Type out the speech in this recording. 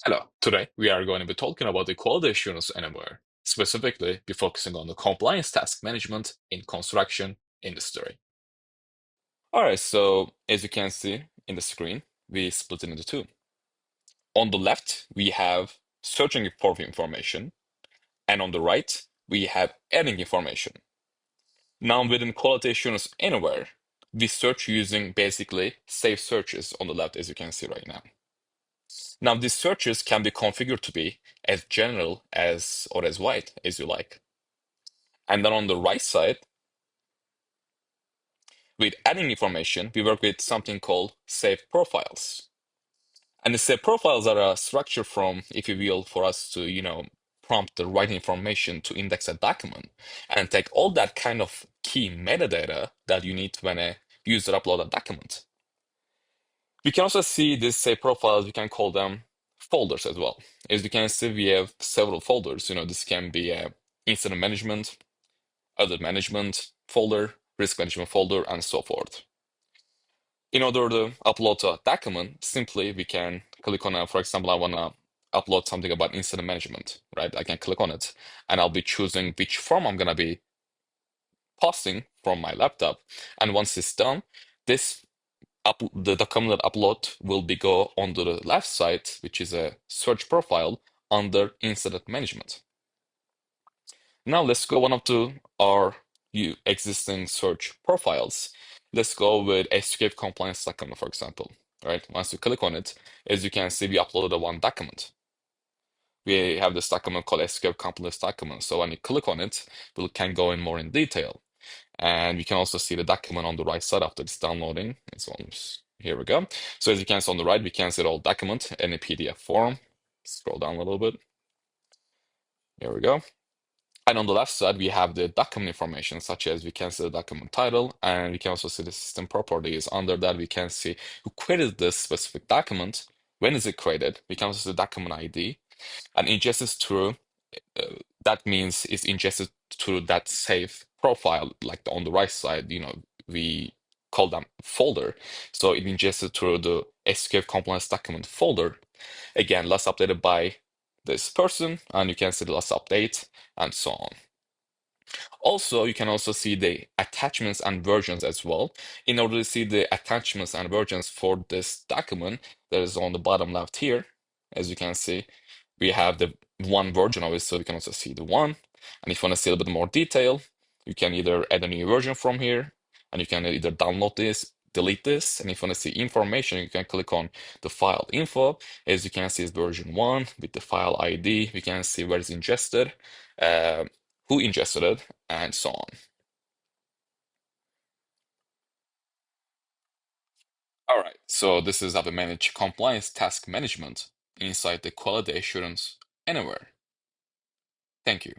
Hello, today we are going to be talking about the quality assurance anywhere. Specifically, be focusing on the compliance task management in construction industry. All right, so as you can see in the screen, we split it into two. On the left, we have searching for information, and on the right, we have adding information. Now within quality assurance anywhere, we search using basically safe searches on the left, as you can see right now. Now, these searches can be configured to be as general as or as wide as you like. And then on the right side, with adding information, we work with something called safe profiles. And the safe profiles are a structure from, if you will, for us to, prompt the right information to index a document and take all that kind of key metadata that you need when a user upload a document. We can also see these safe profiles, we can call them folders as well. As you can see, we have several folders. This can be a incident management, other management folder, risk management folder, and so forth. In order to upload a document, simply we can click on for example, I want to upload something about incident management, right? I can click on it and I'll be choosing which form I'm going to be posting from my laptop. And once it's done, this the document upload will be go on the left side, which is a search profile under incident management. Now let's go one up to our existing search profiles. Let's go with escape compliance document, for example. Right? Once you click on it, as you can see, we uploaded one document. We have this document called escape compliance document. So when you click on it, we can go in more in detail. And we can also see the document on the right side after it's downloading. Here we go. So as you can see on the right, we can see the whole document in a PDF form. Scroll down a little bit. Here we go. And on the left side, we have the document information, such as we can see the document title, and we can also see the system properties. Under that, we can see who created this specific document, when is it created. We can also see the document ID, and ingested through, that means it's ingested through that safe profile, like on the right side, we call them folder. So it ingested through the SQL compliance document folder. Again, last updated by this person, and you can see the last update and so on. Also, you can also see the attachments and versions as well. In order to see the attachments and versions for this document, that is on the bottom left here. As you can see, we have the one version of it, so you can also see the one. And if you want to see a little bit more detail, you can either add a new version from here, and you can either download this, delete this, and if you want to see information, you can click on the file info. As you can see, it's version 1 with the file ID. We can see where it's ingested, who ingested it, and so on. All right, so this is how to manage compliance task management inside the quality assurance anywhere. Thank you.